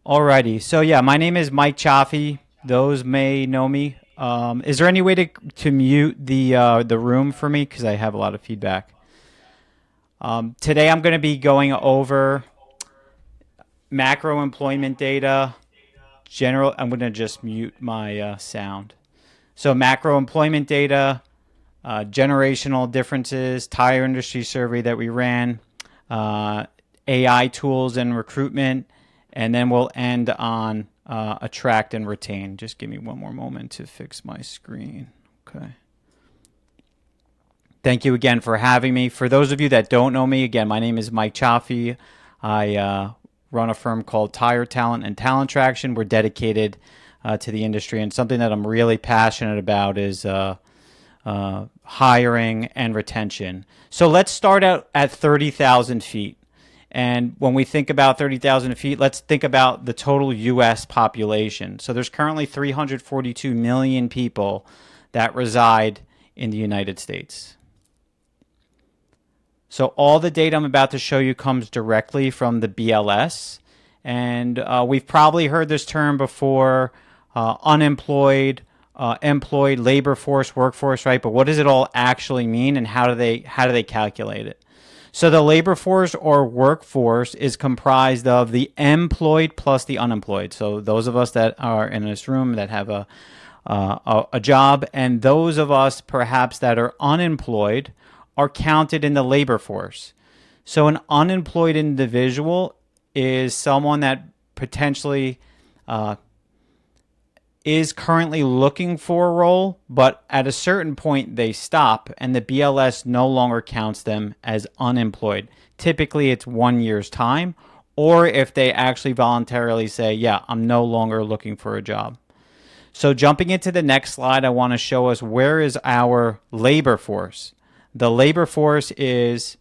Alrighty. So yeah, my name is Mike Cioffi. Those may know me. Is there any way to mute the room for me because I have a lot of feedback? Today I'm going to be going over macro employment data. General. I'm going to just mute my sound. So macro employment data, generational differences, tire industry survey that we ran, AI tools and recruitment, and then we'll end on attract and retain. Just give me one more moment to fix my screen. Okay. Thank you again for having me. For those of you that don't know me, again, my name is Mike Cioffi. I run a firm called Tire Talent and Talent Traction. We're dedicated to the industry, and something that I'm really passionate about is hiring and retention. So let's start out at 30,000 feet. And when we think about 30,000 feet, let's think about the total U.S. population. So there's currently 342 million people that reside in the United States. So all the data I'm about to show you comes directly from the BLS. And we've probably heard this term before, unemployed, employed, labor force, workforce, right? But what does it all actually mean, and how do they calculate it? So the labor force or workforce is comprised of the employed plus the unemployed. So those of us that are in this room that have a job, and those of us perhaps that are unemployed are counted in the labor force. So an unemployed individual is someone that potentially is currently looking for a role, but at a certain point they stop and the BLS no longer counts them as unemployed. Typically it's 1 year's time, or if they actually voluntarily say, yeah, I'm no longer looking for a job. So jumping into the next slide, I want to show us where is our labor force. The labor force is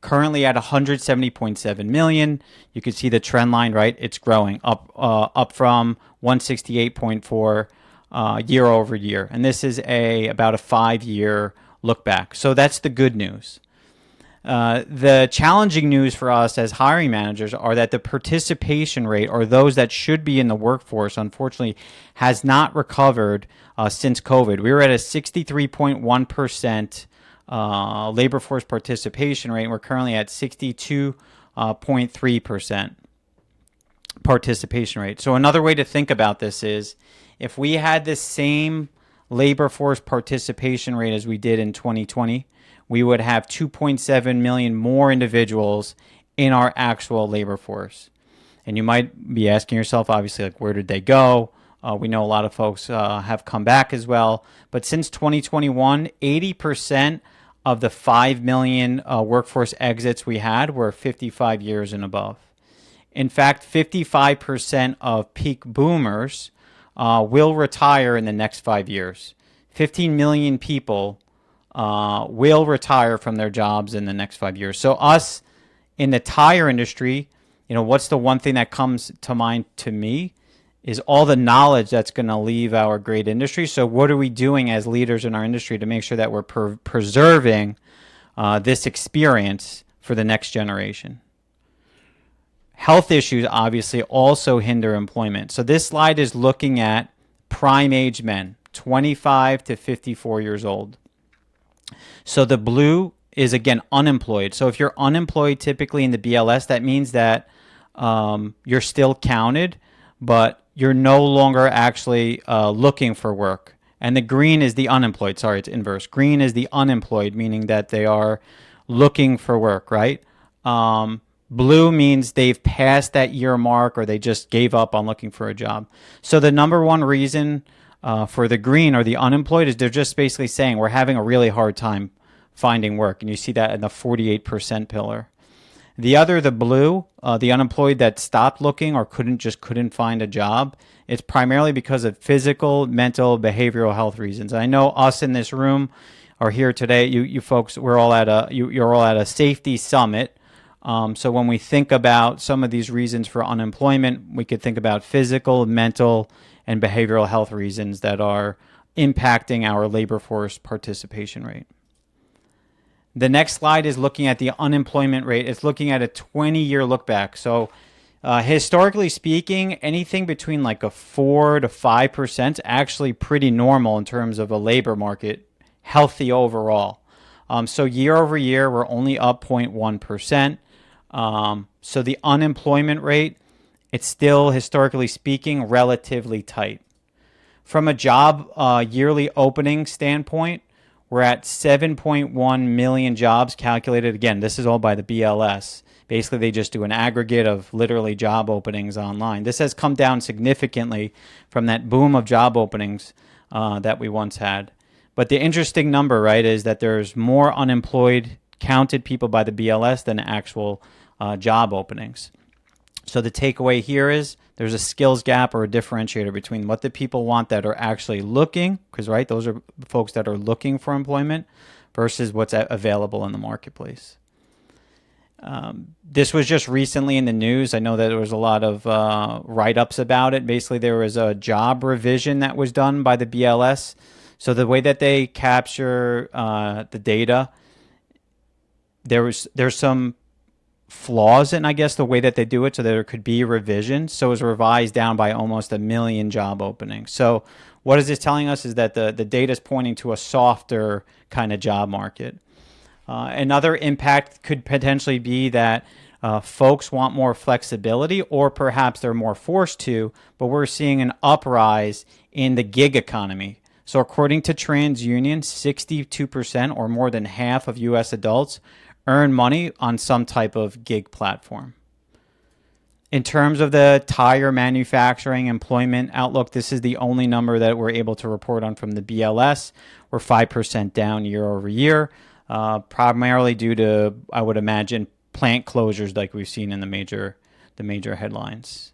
currently at 170.7 million. You can see the trend line, right? It's growing up from 168.4 year over year. And this is about a 5-year look back. So that's the good news. The challenging news for us as hiring managers are that the participation rate, or those that should be in the workforce, unfortunately, has not recovered since COVID. We were at a 63.1% labor force participation rate, and we're currently at 62.3% participation rate. So another way to think about this is if we had the same labor force participation rate as we did in 2020, we would have 2.7 million more individuals in our actual labor force. And you might be asking yourself, obviously, like, where did they go? We know a lot of folks have come back as well. But since 2021, 80% of the 5 million workforce exits we had were 55 years and above. In fact, 55% of peak boomers will retire in the next 5 years. 15 million people will retire from their jobs in the next 5 years. So us in the tire industry, what's the one thing that comes to mind to me is all the knowledge that's going to leave our great industry. So what are we doing as leaders in our industry to make sure that we're preserving this experience for the next generation? Health issues obviously also hinder employment. So this slide is looking at prime age men, 25 to 54 years old. So the blue is, again, unemployed. So if you're unemployed typically in the BLS, that means that you're still counted, but you're no longer actually looking for work. And the green is the unemployed. Sorry, it's inverse. Green is the unemployed, meaning that they are looking for work, right? Blue means they've passed that year mark, or they just gave up on looking for a job. So the number one reason for the green or the unemployed is they're just basically saying we're having a really hard time finding work. And you see that in the 48% pillar. The blue, the unemployed that stopped looking or couldn't find a job, it's primarily because of physical, mental, behavioral health reasons. I know us in this room are here today. You folks, you're all at a safety summit. So when we think about some of these reasons for unemployment, we could think about physical, mental, and behavioral health reasons that are impacting our labor force participation rate. The next slide is looking at the unemployment rate. It's looking at a 20-year look back. So Historically speaking, anything between like a 4 to 5% actually pretty normal in terms of a labor market, healthy overall. So year over year, we're only up 0.1%. So the unemployment rate, it's still historically speaking relatively tight. From a job yearly opening standpoint, we're at 7.1 million jobs calculated. Again, this is all by the BLS. Basically, they just do an aggregate of literally job openings online. This has come down significantly from that boom of job openings that we once had. But the interesting number, right, is that there's more unemployed counted people by the BLS than actual job openings. So the takeaway here is there's a skills gap or a differentiator between what the people want that are actually looking, because, right, those are folks that are looking for employment, versus what's available in the marketplace. This was just recently in the news. I know that there was a lot of write-ups about it. Basically, there was a job revision that was done by the BLS. So the way that they capture the data, there's some flaws in, I guess, the way that they do it, so there could be revisions. So it was revised down by almost 1 million job openings. So what is this telling us is that the data is pointing to a softer kind of job market. Another impact could potentially be that folks want more flexibility, or perhaps they're more forced to, but we're seeing an uprise in the gig economy. So according to TransUnion, 62% or more than half of U.S. adults earn money on some type of gig platform. In terms of the tire manufacturing employment outlook, this is the only number that we're able to report on from the BLS. We're 5% down year over year, primarily due to, I would imagine, plant closures like we've seen in the major headlines.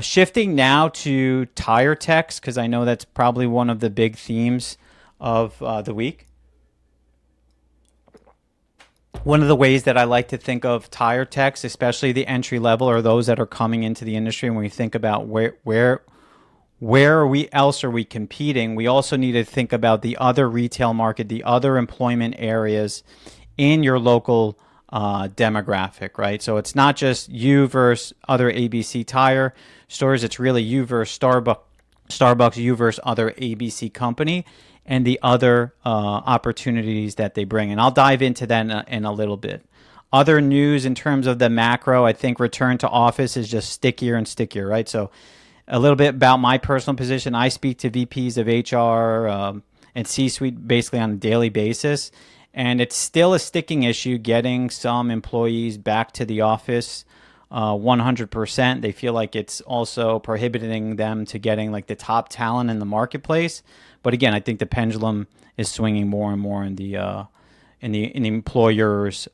Shifting now to tire techs, because I know that's probably one of the big themes of the week. One of the ways that I like to think of tire techs, especially the entry level or those that are coming into the industry, when we think about where else are we competing, we also need to think about the other retail market, the other employment areas in your local demographic, right? So it's not just you versus other ABC tire stores. It's really you versus Starbucks, you versus other ABC company, and the other opportunities that they bring. And I'll dive into that in a little bit. Other news in terms of the macro, I think return to office is just stickier and stickier, right? So a little bit about my personal position. I speak to VPs of HR and C-suite basically on a daily basis. And it's still a sticking issue getting some employees back to the office 100%. They feel like it's also prohibiting them to getting like the top talent in the marketplace. But again, I think the pendulum is swinging more and more in the employer's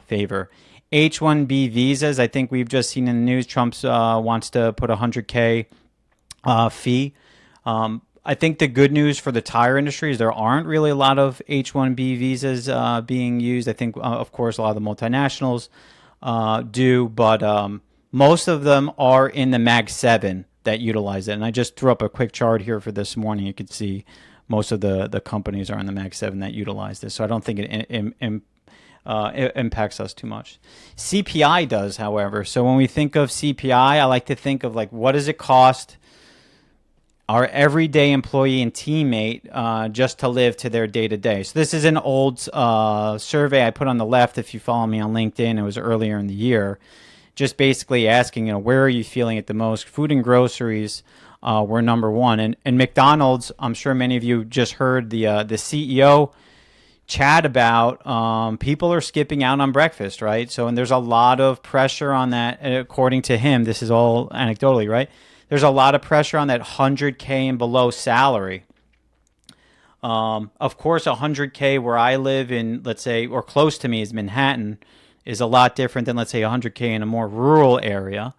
favor. H-1B visas, I think we've just seen in the news, Trump wants to put a $100K fee. I think the good news for the tire industry is there aren't really a lot of H-1B visas being used. I think, of course, a lot of the multinationals do, but most of them are in the Mag 7 that utilize it. And I just threw up a quick chart here for this morning. You could see most of the companies are in the Mag 7 that utilize this. So I don't think it impacts us too much. CPI does, however. So when we think of CPI, I like to think of like, what does it cost our everyday employee and teammate just to live to their day-to-day. So this is an old survey I put on the left. If you follow me on LinkedIn, it was earlier in the year. Just basically asking, where are you feeling it the most? Food and groceries were number one. And McDonald's, I'm sure many of you just heard the CEO chat about people are skipping out on breakfast, right? So, and there's a lot of pressure on that, according to him. This is all anecdotally, right? There's a lot of pressure on that 100K and below salary. Of course, 100K where I live in, let's say, or close to me is Manhattan, is a lot different than, let's say, 100K in a more rural area.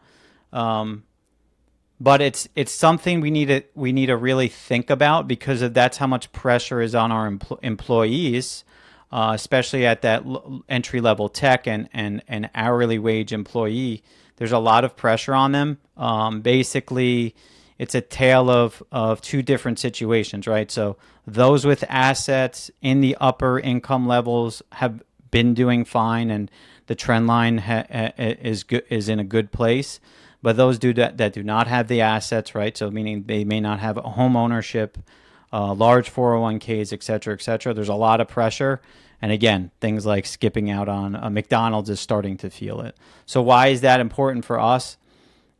But it's something we need to really think about, because that's how much pressure is on our employees, especially at that entry level tech and hourly wage employee. There's a lot of pressure on them. Basically, it's a tale of two different situations, right? So those with assets in the upper income levels have been doing fine, and the trend line is in a good place. But those that do not have the assets, right? So meaning they may not have home ownership, large 401ks, et cetera, et cetera. There's a lot of pressure. And again, things like skipping out on McDonald's is starting to feel it. So why is that important for us?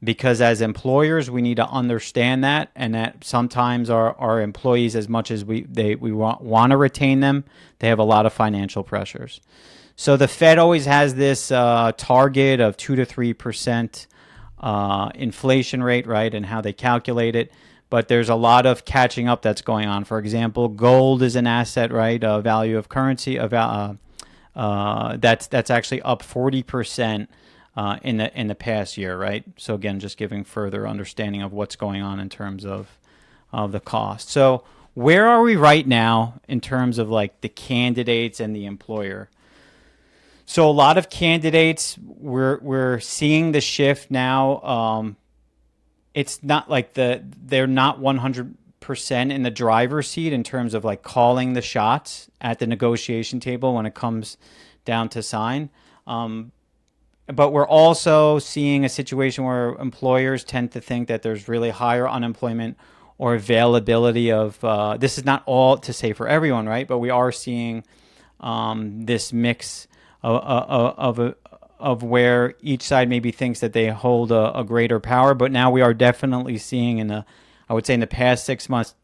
Because as employers, we need to understand that, and that sometimes our employees, as much as we want to retain them, they have a lot of financial pressures. So the Fed always has this target of 2 to 3% inflation rate, right, and how they calculate it. But there's a lot of catching up that's going on. For example, gold is an asset, right, a value of currency, that's actually up 40%. In the past year, right? So again, just giving further understanding of what's going on in terms of the cost. So where are we right now in terms of like the candidates and the employer? So a lot of candidates, we're seeing the shift now. It's not like they're not 100% in the driver's seat in terms of like calling the shots at the negotiation table when it comes down to sign. But we're also seeing a situation where employers tend to think that there's really higher unemployment or availability of, this is not all to say for everyone, right? But we are seeing this mix of where each side maybe thinks that they hold a greater power. But now we are definitely seeing I would say in the past 6 months,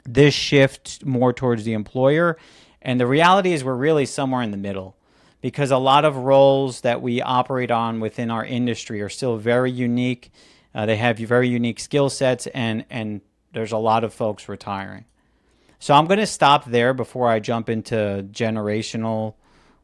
this shift more towards the employer. And the reality is we're really somewhere in the middle, because a lot of roles that we operate on within our industry are still very unique. They have very unique skill sets, and there's a lot of folks retiring. So I'm going to stop there before I jump into generational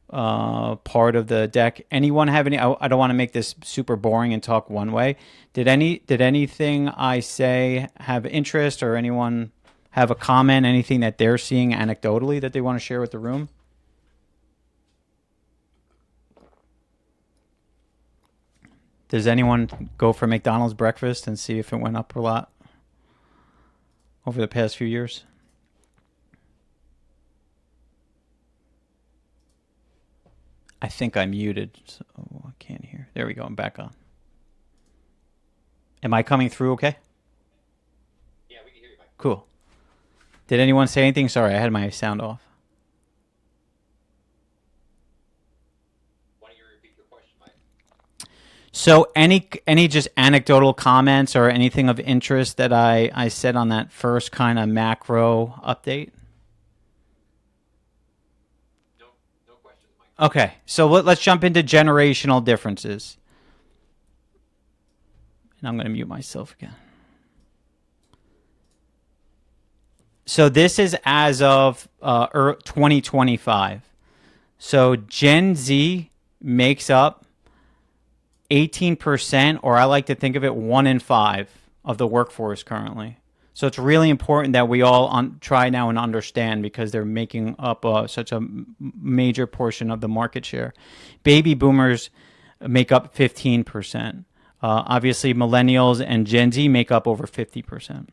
part of the deck. Anyone have any? I don't want to make this super boring and talk one way. Did anything I say have interest, or anyone have a comment, anything that they're seeing anecdotally that they want to share with the room? Does anyone go for McDonald's breakfast and see if it went up a lot over the past few years? I think I'm muted, so I can't hear. There we go. I'm back on. Am I coming through okay? Yeah, we can hear you, Mike. Cool. Did anyone say anything? Sorry, I had my sound off. So any just anecdotal comments or anything of interest that I said on that first kind of macro update? No questions, Mike. Okay, so let's jump into generational differences. And I'm going to mute myself again. So this is as of 2025. So Gen Z makes up 18%, or I like to think of it 1 in 5 of the workforce currently. So it's really important that we all try now and understand, because they're making up such a major portion of the market share. Baby boomers make up 15%. Obviously, millennials and Gen Z make up over 50%.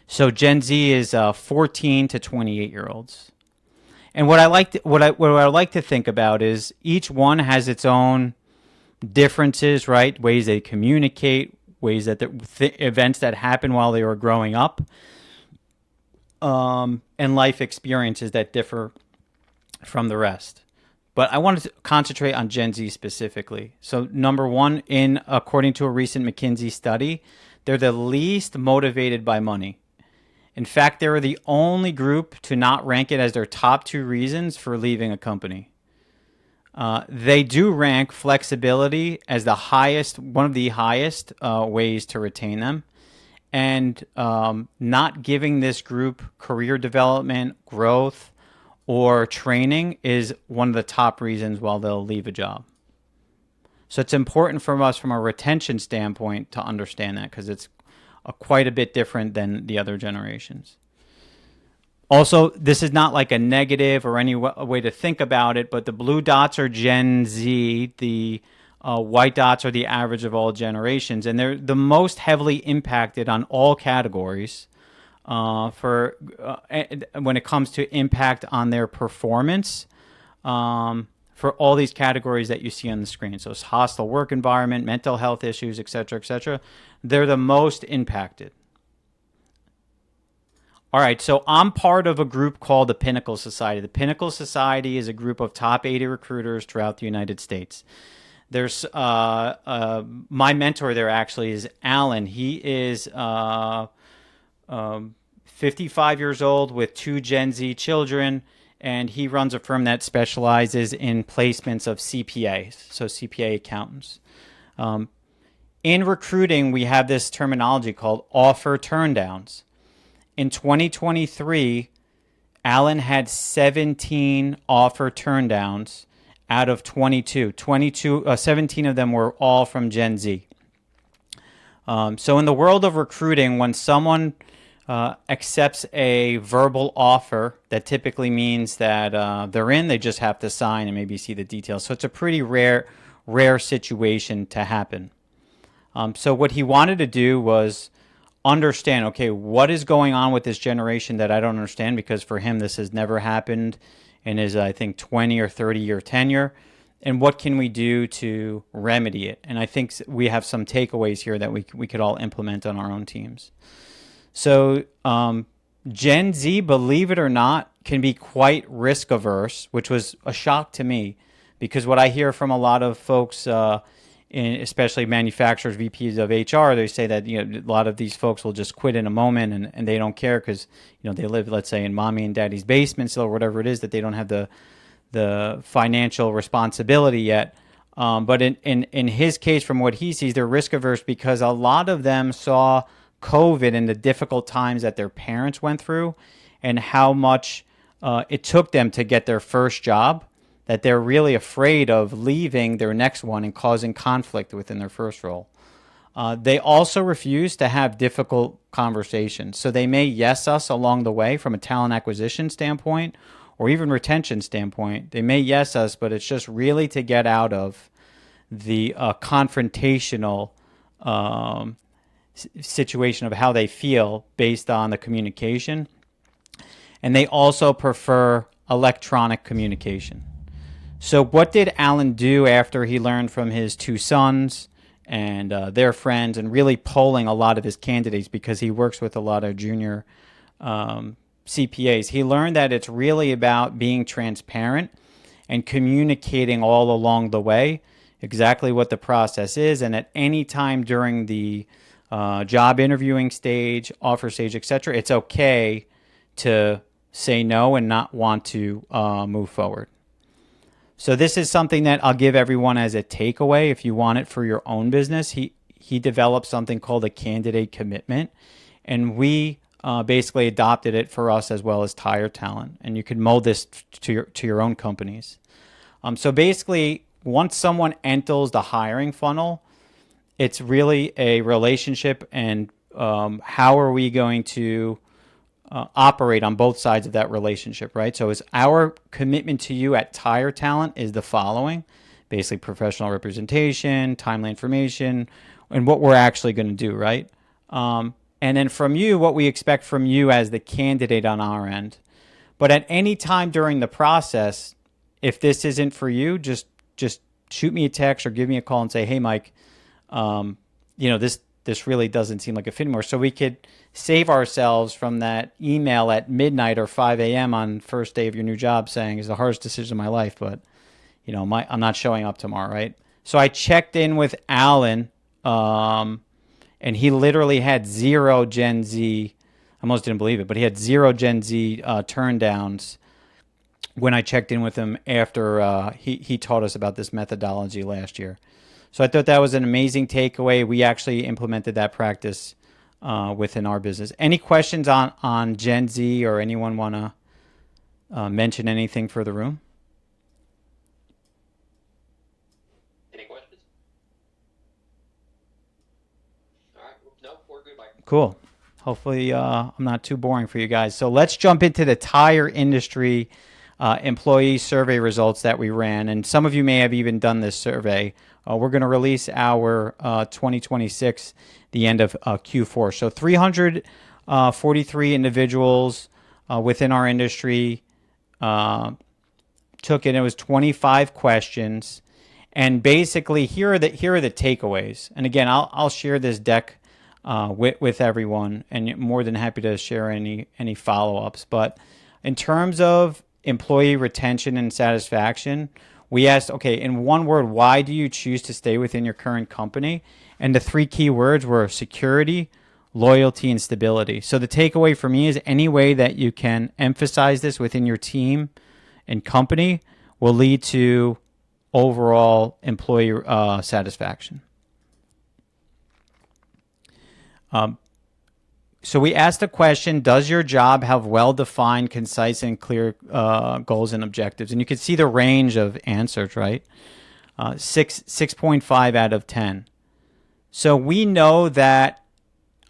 So Gen Z is 14 to 28-year-olds. And what I like to think about is each one has its own differences, right? Ways they communicate, ways that events that happen while they were growing up, and life experiences that differ from the rest. But I wanted to concentrate on Gen Z specifically. So number one, according to a recent McKinsey study, they're the least motivated by money. In fact, they were the only group to not rank it as their top 2 reasons for leaving a company. They do rank flexibility as one of the highest ways to retain them. And not giving this group career development, growth, or training is one of the top reasons why they'll leave a job. So it's important for us from a retention standpoint to understand that, because it's quite a bit different than the other generations. Also, this is not like a negative or any way to think about it, but the blue dots are Gen Z, the white dots are the average of all generations, and they're the most heavily impacted on all categories when it comes to impact on their performance, for all these categories that you see on the screen. So it's hostile work environment, mental health issues, et cetera, et cetera. They're the most impacted. All right, so I'm part of a group called the Pinnacle Society. The Pinnacle Society is a group of top 80 recruiters throughout the United States. There's my mentor there actually is Alan. He is 55 years old with two Gen Z children, and he runs a firm that specializes in placements of CPAs, so CPA accountants. In recruiting, we have this terminology called offer turndowns. In 2023, Alan had 17 offer turndowns out of 22. 17 of them were all from Gen Z. So in the world of recruiting, when someone accepts a verbal offer, that typically means that they're in, they just have to sign and maybe see the details. So it's a pretty rare situation to happen. So what he wanted to do was understand, okay, what is going on with this generation that I don't understand, because for him this has never happened in his, I think, 20 or 30 year tenure, and what can we do to remedy it? And I think we have some takeaways here that we could all implement on our own teams. So Gen Z, believe it or not, can be quite risk averse, which was a shock to me, because what I hear from a lot of folks, especially manufacturers, VPs of HR, they say that a lot of these folks will just quit in a moment, and they don't care because they live, let's say, in mommy and daddy's basement still, or whatever it is, that they don't have the financial responsibility yet. But in his case, from what he sees, they're risk averse because a lot of them saw COVID and the difficult times that their parents went through, and how much it took them to get their first job, that they're really afraid of leaving their next one and causing conflict within their first role. They also refuse to have difficult conversations. So they may yes us along the way from a talent acquisition standpoint or even retention standpoint. They may yes us, but it's just really to get out of the confrontational situation of how they feel based on the communication. And they also prefer electronic communication. So what did Alan do after he learned from his two sons and their friends, and really polling a lot of his candidates, because he works with a lot of junior CPAs? He learned that it's really about being transparent and communicating all along the way exactly what the process is, and at any time during the job interviewing stage, offer stage, etc., it's okay to say no and not want to move forward. So this is something that I'll give everyone as a takeaway if you want it for your own business. He developed something called a candidate commitment, and we basically adopted it for us as well as Tire Talent. And you can mold this to your own companies. So basically, once someone enters the hiring funnel, it's really a relationship, and how are we going to operate on both sides of that relationship, right? So is our commitment to you at Tire Talent is the following: basically professional representation, timely information, and what we're actually going to do, right? And then from you, what we expect from you as the candidate on our end. But at any time during the process, if this isn't for you, just shoot me a text or give me a call and say, hey, Mike, this really doesn't seem like a fit anymore. So we could save ourselves from that email at midnight or 5 a.m. on first day of your new job saying it's the hardest decision of my life, but I'm not showing up tomorrow, right? So I checked in with Alan, and he literally had 0 Gen Z. I almost didn't believe it, but he had 0 Gen Z turndowns when I checked in with him after he taught us about this methodology last year. So I thought that was an amazing takeaway. We actually implemented that practice within our business. Any questions on Gen Z, or anyone want to mention anything for the room? Any questions? All right. No, we're good, Mike. Cool. Hopefully I'm not too boring for you guys. So let's jump into the tire industry employee survey results that we ran. And some of you may have even done this survey. We're going to release our 2026 the end of Q4. So 300 43 individuals within our industry took it. It was 25 questions. And basically, here are the takeaways. And again, I'll share this deck with everyone, and more than happy to share any follow-ups. But in terms of employee retention and satisfaction, we asked, okay, in one word, why do you choose to stay within your current company? And the 3 key words were security, loyalty, and stability. So the takeaway for me is any way that you can emphasize this within your team and company will lead to overall employee satisfaction. So we asked the question, does your job have well-defined, concise, and clear goals and objectives? And you can see the range of answers, right? 6.5 out of 10. So we know that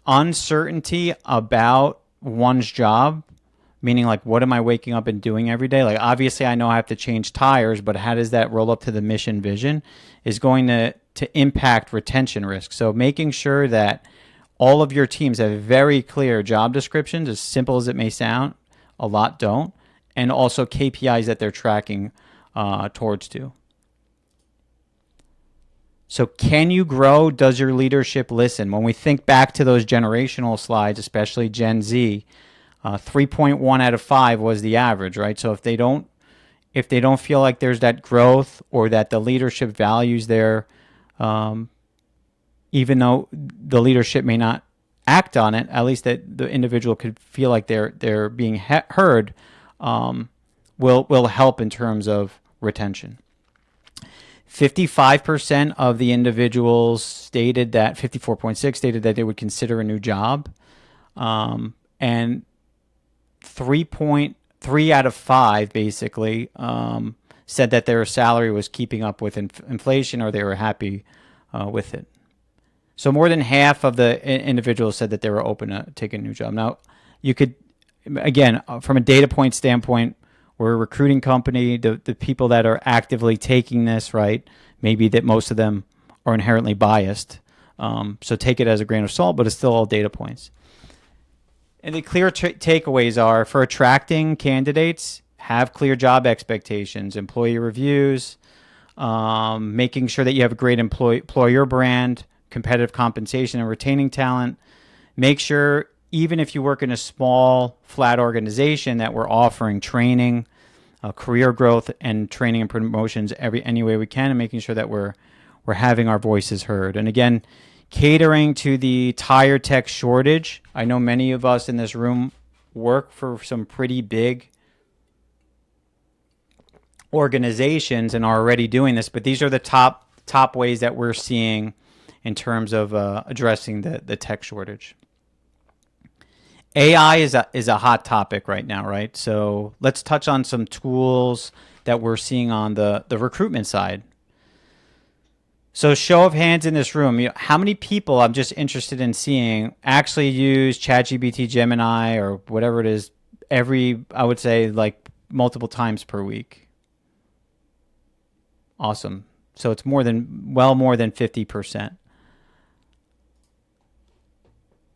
uncertainty about one's job, meaning like, what am I waking up and doing every day? Like, obviously, I know I have to change tires, but how does that roll up to the mission vision is going to impact retention risk. So making sure that all of your teams have very clear job descriptions, as simple as it may sound, a lot don't, and also KPIs that they're tracking towards to. So can you grow? Does your leadership listen? When we think back to those generational slides, especially Gen Z, 3.1 out of 5 was the average, right? So if they don't feel like there's that growth or that the leadership values their even though the leadership may not act on it, at least that the individual could feel like they're being heard, will help in terms of retention. 55% of the individuals stated that, 54.6 stated that they would consider a new job, and 3.3 out of 5 basically said that their salary was keeping up with inflation or they were happy with it. So more than half of the individuals said that they were open to taking a new job. Now, you could, again, from a data point standpoint, we're a recruiting company. The people that are actively taking this, right, maybe that most of them are inherently biased. So take it as a grain of salt, but it's still all data points. And the clear takeaways are, for attracting candidates, have clear job expectations, employee reviews, making sure that you have a great employer brand, competitive compensation and retaining talent. Make sure, even if you work in a small, flat organization, that we're offering training, career growth, and training and promotions any way we can, and making sure that we're having our voices heard. And again, catering to the tire tech shortage. I know many of us in this room work for some pretty big organizations and are already doing this, but these are the top ways that we're seeing in terms of addressing the tech shortage. AI is a hot topic right now, right? So let's touch on some tools that we're seeing on the recruitment side. So show of hands in this room, how many people, I'm just interested in seeing, actually use ChatGPT, Gemini, or whatever it is I would say like multiple times per week. Awesome. So it's more than 50%.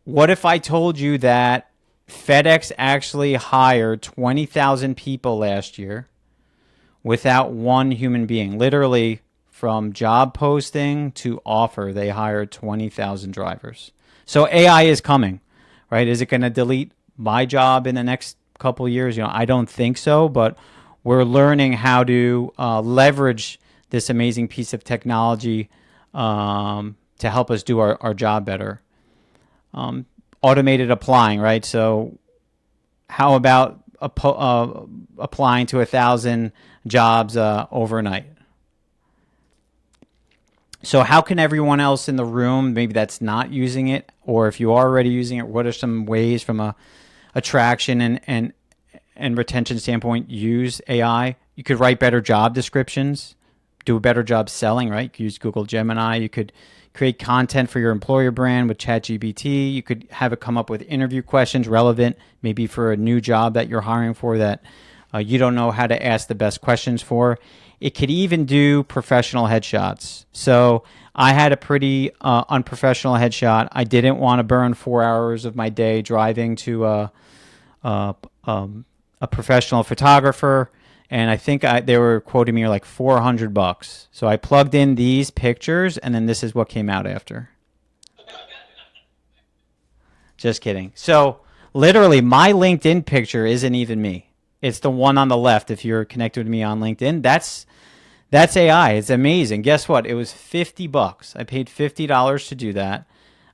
What if I told you that FedEx actually hired 20,000 people last year without one human being? Literally, from job posting to offer, they hired 20,000 drivers. So AI is coming, right? Is it going to delete my job in the next couple of years? I don't think so, but we're learning how to leverage this amazing piece of technology to help us do our job better. Automated applying, right? So how about applying to 1,000 jobs overnight? So how can everyone else in the room, maybe that's not using it, or if you are already using it, what are some ways from a attraction and retention standpoint use AI? You could write better job descriptions, do a better job selling, right? You could use Google Gemini. You could create content for your employer brand with ChatGPT. You could have it come up with interview questions relevant, maybe for a new job that you're hiring for that you don't know how to ask the best questions for. It could even do professional headshots. So I had a pretty unprofessional headshot. I didn't want to burn 4 hours of my day driving to uh, a professional photographer, and I think they were quoting me like $400. So I plugged in these pictures, and then this is what came out after. Just kidding. So literally, my LinkedIn picture isn't even me. It's the one on the left. If you're connected with me on LinkedIn, that's AI. It's amazing. Guess what? It was $50. I paid $50 to do that.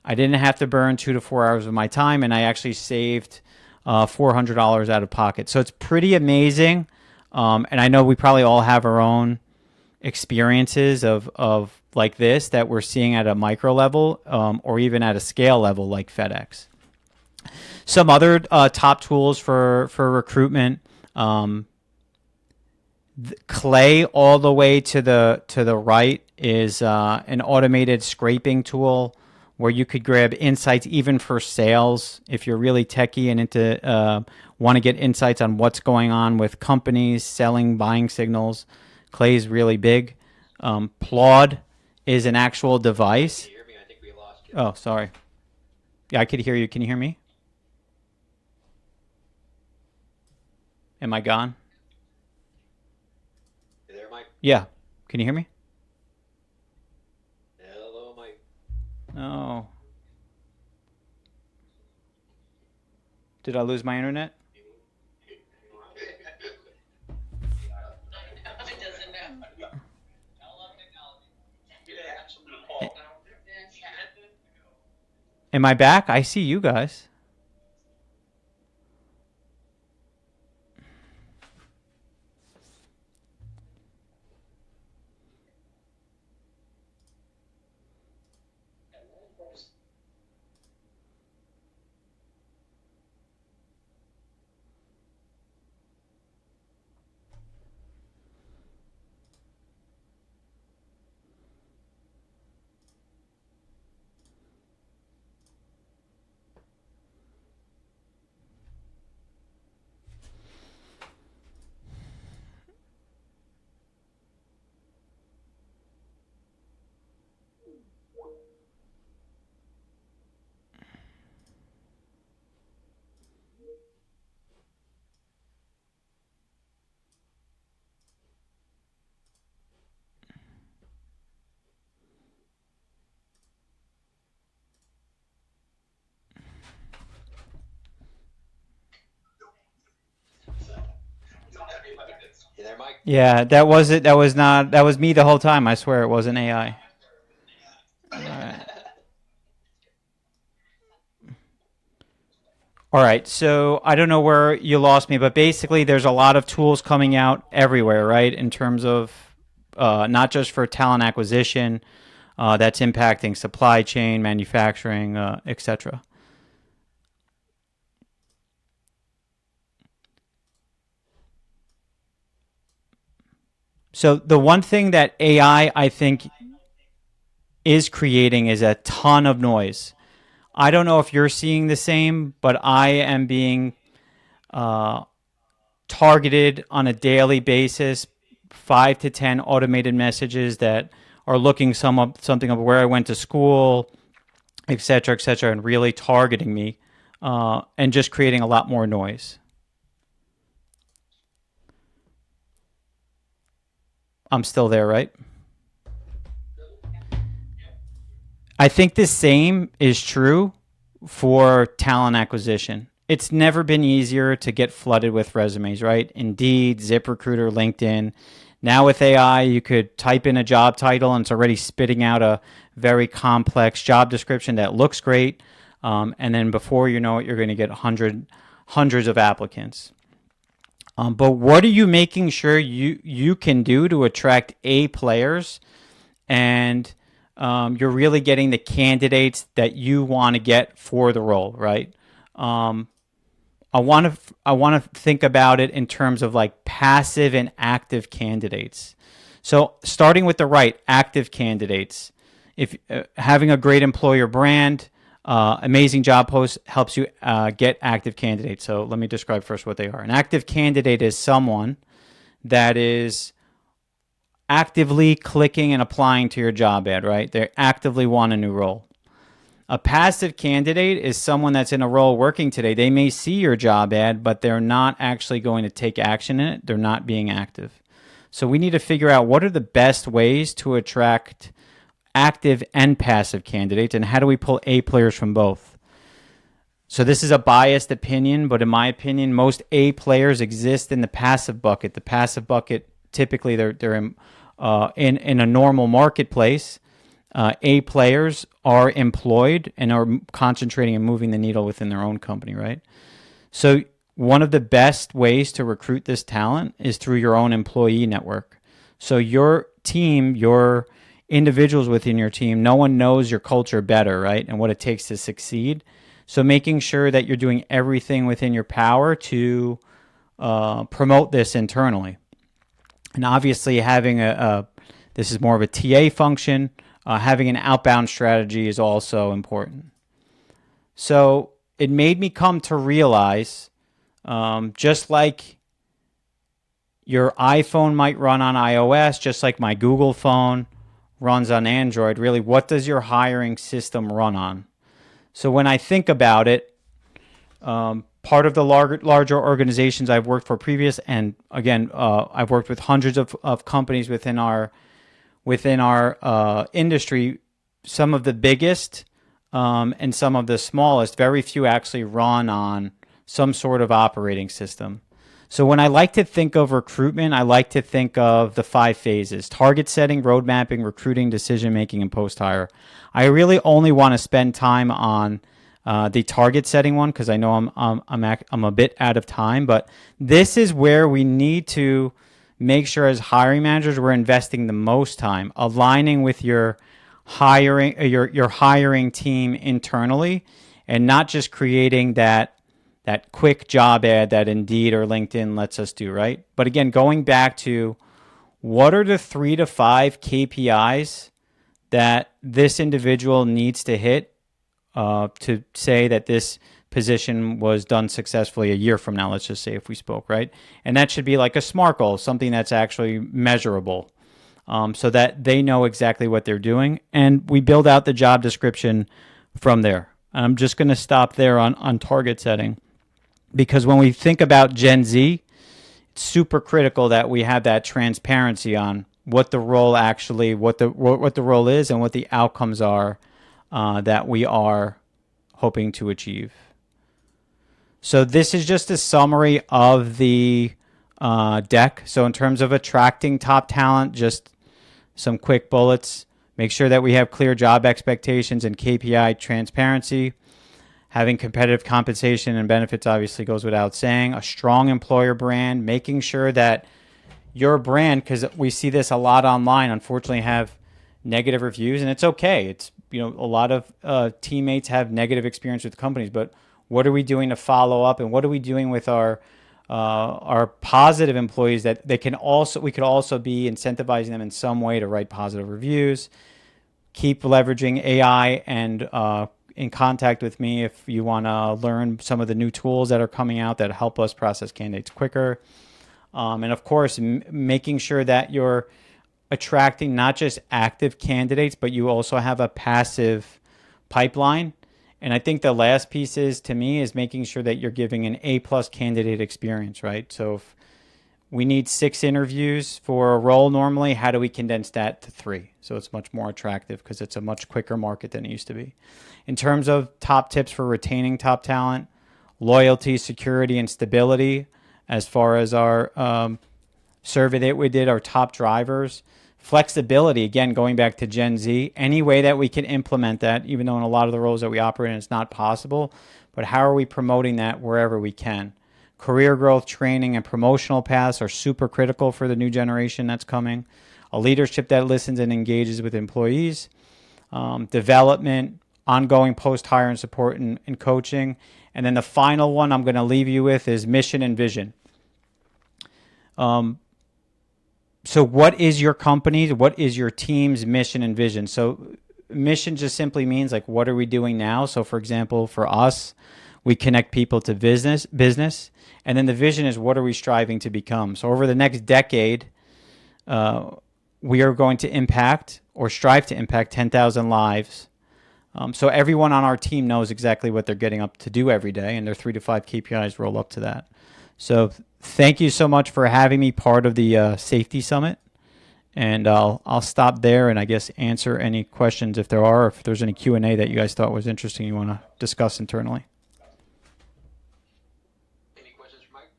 I didn't have to burn 2 to 4 hours of my time, and I actually saved $400 out of pocket. So it's pretty amazing. And I know we probably all have our own experiences of like this that we're seeing at a micro level or even at a scale level like FedEx. Some other top tools for recruitment. Clay all the way to the right is an automated scraping tool where you could grab insights even for sales if you're really techie and into want to get insights on what's going on with companies selling buying signals. Clay is really big. Plod is an actual device. Can you hear me? I think we lost you. Oh, sorry. Yeah, I could hear you. Can you hear me? Am I gone? You there, Mike? Yeah. Can you hear me? Hello, Mike. Oh. Did I lose my internet? Am I back? I see you guys. You there, Mike? Yeah, that was it. That was not. That was me the whole time. I swear it wasn't AI. All right. So I don't know where you lost me, but basically, there's a lot of tools coming out everywhere, right? In terms of not just for talent acquisition, that's impacting supply chain, manufacturing, etc. So the one thing that I think is creating is a ton of noise. I don't know if you're seeing the same, but I am being uh, targeted on a daily basis, 5 to 10 automated messages that are looking something up where I went to school, et cetera, and really targeting me and just creating a lot more noise. I'm still there, right? I think the same is true for talent acquisition. It's never been easier to get flooded with resumes, right? Indeed, ZipRecruiter, LinkedIn. Now with AI, you could type in a job title and it's already spitting out a very complex job description that looks great. And then before you know it, you're going to get hundreds of applicants. But what are you making sure you can do to attract A players and you're really getting the candidates that you want to get for the role, right? I want to think about it in terms of like passive and active candidates. So starting with the right, active candidates. If having a great employer brand, amazing job post helps you get active candidates. So let me describe first what they are. An active candidate is someone that is actively clicking and applying to your job ad, right? They actively want a new role. A passive candidate is someone that's in a role working today. They may see your job ad, but they're not actually going to take action in it. They're not being active. So we need to figure out what are the best ways to attract active and passive candidates, and how do we pull A players from both? So this is a biased opinion, but in my opinion, most A players exist in the passive bucket. The passive bucket, typically they're in a normal marketplace. A players are employed and are concentrating and moving the needle within their own company, right? So one of the best ways to recruit this talent is through your own employee network. So your team, your individuals within your team, no one knows your culture better, right? And what it takes to succeed. So making sure that you're doing everything within your power to promote this internally. And obviously having this is more of a TA function, having an outbound strategy is also important. So it made me come to realize, just like your iPhone might run on iOS, just like my Google phone runs on Android, really, what does your hiring system run on? So when I think about it, part of the larger organizations I've worked for previous, and again, I've worked with hundreds of companies within our industry, some of the biggest and some of the smallest, very few actually run on some sort of operating system. So when I like to think of recruitment, I like to think of the 5 phases: target setting, road mapping, recruiting, decision making, and post hire. I really only want to spend time on the target setting one because I know I'm a bit out of time, but this is where we need to make sure as hiring managers we're investing the most time aligning with your hiring team internally, and not just creating that quick job ad that Indeed or LinkedIn lets us do, right? But again, going back to what are the 3 to 5 KPIs that this individual needs to hit to say that this position was done successfully a year from now, let's just say, if we spoke, right? And that should be like a SMART goal, something that's actually measurable, so that they know exactly what they're doing. And we build out the job description from there. I'm just going to stop there on target setting, because when we think about Gen Z, it's super critical that we have that transparency on what the role actually, what the role is, and what the outcomes are that we are hoping to achieve. So this is just a summary of the deck. So in terms of attracting top talent, just some quick bullets. Make sure that we have clear job expectations and KPI transparency. Having competitive compensation and benefits obviously goes without saying. A strong employer brand, making sure that your brand, because we see this a lot online, unfortunately have negative reviews, and it's okay. It's, a lot of teammates have negative experience with companies, but what are we doing to follow up, and what are we doing with our positive employees that we could also be incentivizing them in some way to write positive reviews. Keep leveraging AI and in contact with me if you want to learn some of the new tools that are coming out that help us process candidates quicker. And of course, making sure that you're attracting not just active candidates, but you also have a passive pipeline. And I think the last piece is making sure that you're giving an A+ candidate experience, right? So if we need 6 interviews for a role normally, how do we condense that to 3? So it's much more attractive because it's a much quicker market than it used to be. In terms of top tips for retaining top talent, loyalty, security, and stability, as far as our survey that we did, our top drivers. Flexibility, again, going back to Gen Z, any way that we can implement that, even though in a lot of the roles that we operate in, it's not possible, but how are we promoting that wherever we can? Career growth, training, and promotional paths are super critical for the new generation that's coming. A leadership that listens and engages with employees. Development, ongoing post-hire and support and coaching. And then the final one I'm going to leave you with is mission and vision. So what is your company's, what is your team's mission and vision? So mission just simply means like, what are we doing now? So for example, for us, we connect people to business. And then the vision is, what are we striving to become? So over the next decade, we are going to impact or strive to impact 10,000 lives. So everyone on our team knows exactly what they're getting up to do every day, and their 3 to 5 KPIs roll up to that. So thank you so much for having me part of the Safety Summit. And I'll stop there and I guess answer any questions if there are, or if there's any Q&A that you guys thought was interesting you want to discuss internally. Any questions for Mike?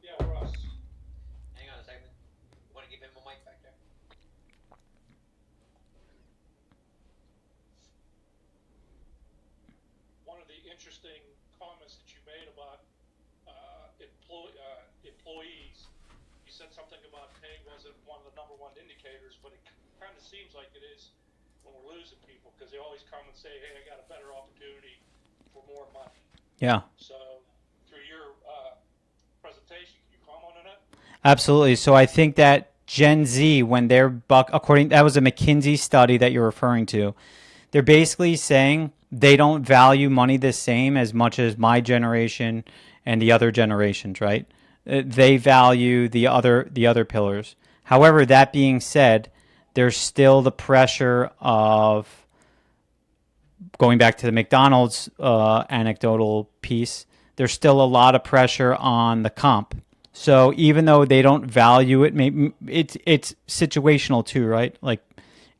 Yeah, Russ. Hang on a second. Want to give him a mic back there? One of the interesting comments that you made about employees, you said something about pay wasn't one of the number one indicators, but it kind of seems like it is when we're losing people, because they always come and say, hey, I got a better opportunity for more money. Yeah. So through your presentation, can you comment on that? Absolutely. So I think that Gen Z, when they're that was a McKinsey study that you're referring to, they're basically saying they don't value money the same as much as my generation and the other generations, right? They value the other pillars. However, that being said, there's still the pressure of going back to the McDonald's anecdotal piece. There's still a lot of pressure on the comp. So even though they don't value it, maybe it's situational too, right? Like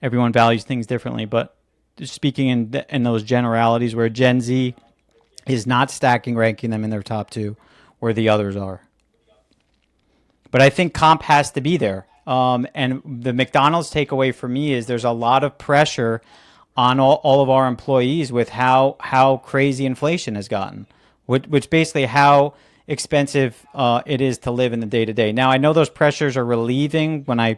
everyone values things differently. But speaking in those generalities, where Gen Z is not ranking them in their top 2, where the others are. But I think comp has to be there. And the McDonald's takeaway for me is there's a lot of pressure on all of our employees with how crazy inflation has gotten, which basically how expensive it is to live in the day-to-day. Now, I know those pressures are relieving when I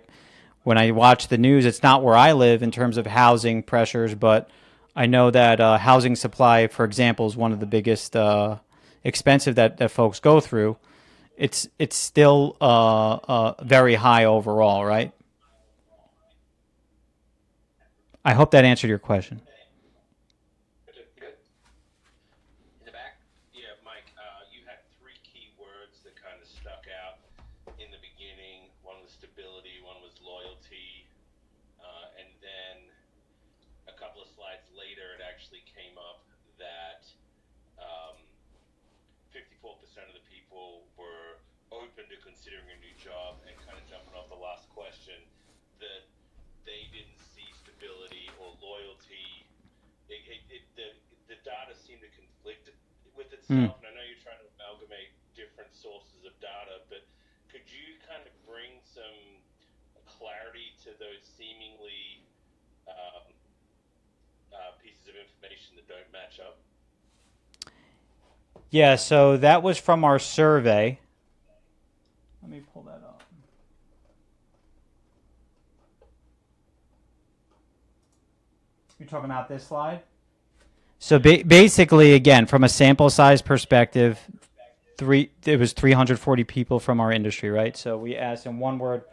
watch the news. It's not where I live in terms of housing pressures, but I know that housing supply, for example, is one of the biggest expensive that folks go through. It's still very high overall, right? I hope that answered your question. Good. In the back? Yeah, Mike, you had 3 key words that kind of stuck out in the beginning. One was stability, one was loyalty, and then a couple of slides later, it actually came up that 54% of the people were open to considering a new job, and kind of jumping off the last question, that they didn't see stability or loyalty. The data seemed to conflict with itself, and I know you're trying to amalgamate different sources of data, but could you kind of bring some clarity to those seemingly pieces of information that don't match up? Yeah, so that was from our survey. Let me pull that up. You're talking about this slide? So basically, again, from a sample size perspective, it was 340 people from our industry, right? So we asked in one word,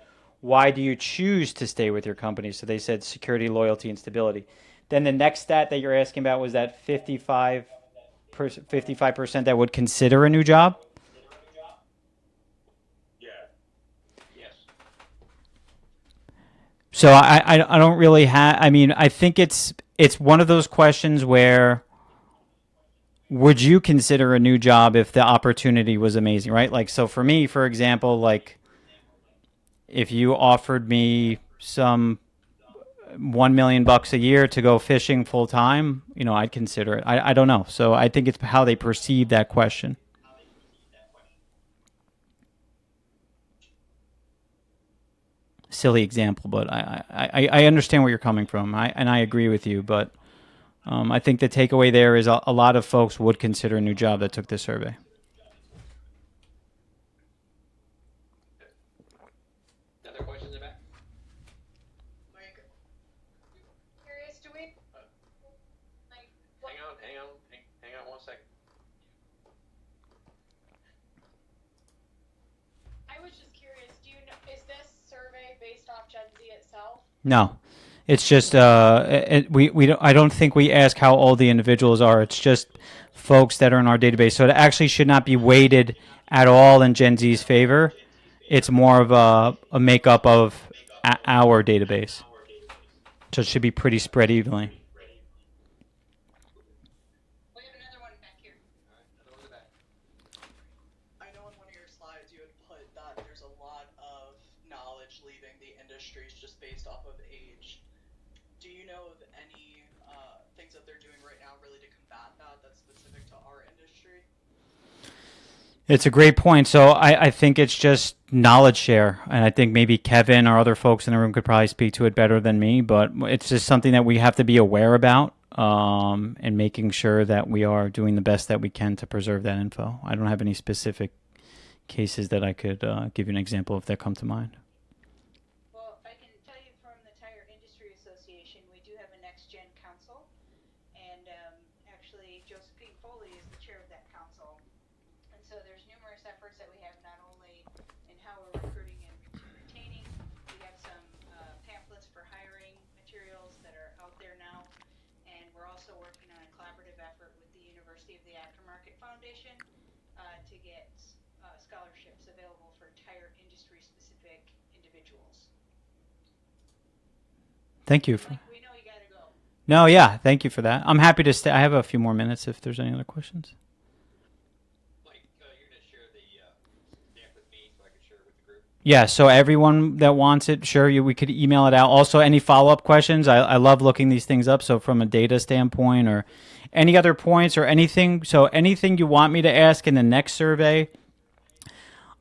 why do you choose to stay with your company? So they said security, loyalty, and stability. Then the next stat that you're asking about was that 55% that would consider a new job. Yeah. Yes. So I don't really have. I mean, I think it's one of those questions where would you consider a new job if the opportunity was amazing, right? Like, so for me, for example, like if you offered me some $1 million a year to go fishing full time, I'd consider it. I don't know. So I think it's how they perceive that question. Silly example, but I understand where you're coming from. I agree with you, but I think the takeaway there is a lot of folks would consider a new job that took this survey. Another question in the back? Curious, do we? Hang on 1 second. I was just curious. Do you know? Is this survey based off Gen Z itself? No, it's just we don't, I don't think we ask how old the individuals are. It's just folks that are in our database. So it actually should not be weighted at all in Gen Z's favor. It's more of a makeup of our database. So it should be pretty spread evenly. We have another one back here. All right, another one in the back. I know in one of your slides you had put that there's a lot of knowledge leaving the industries just based off of age. Do you know of any things that they're doing right now really to combat that that's specific to our industry? It's a great point. So I think it's just knowledge share. And I think maybe Kevin or other folks in the room could probably speak to it better than me, but it's just something that we have to be aware about and making sure that we are doing the best that we can to preserve that info. I don't have any specific cases that I could give you an example of that come to mind. Well, I can tell you from the Tire Industry Association, we do have a Next Gen Council, and actually Josephine Foley is the chair of that council. And so there's numerous efforts that we have not only in how we're recruiting and retaining, we have some pamphlets for hiring materials that are out there now, and we're also working on a collaborative effort with the University of the Aftermarket Foundation to get scholarships available for tire industry specific individuals. Thank you. Mike, we know you gotta go. No, yeah, thank you for that. I'm happy to stay. I have a few more minutes if there's any other questions. Mike, you're gonna share the deck with me so I can share it with the group. Yeah, so everyone that wants it, sure, we could email it out. Also, any follow-up questions, I love looking these things up. So from a data standpoint or any other points or anything, so anything you want me to ask in the next survey,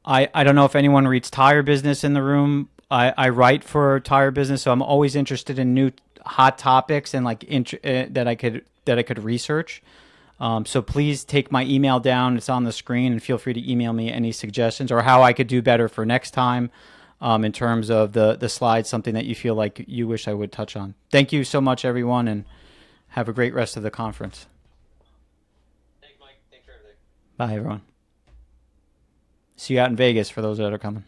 I don't know if anyone reads Tire Business in the room. I write for Tire Business, so I'm always interested in new hot topics and like that I could research. So please take my email down. It's on the screen, and feel free to email me any suggestions or how I could do better for next time in terms of the slides, something that you feel like you wish I would touch on. Thank you so much, everyone, and have a great rest of the conference. Thanks, Mike. Thanks for everything. Bye, everyone. See you out in Vegas for those that are coming.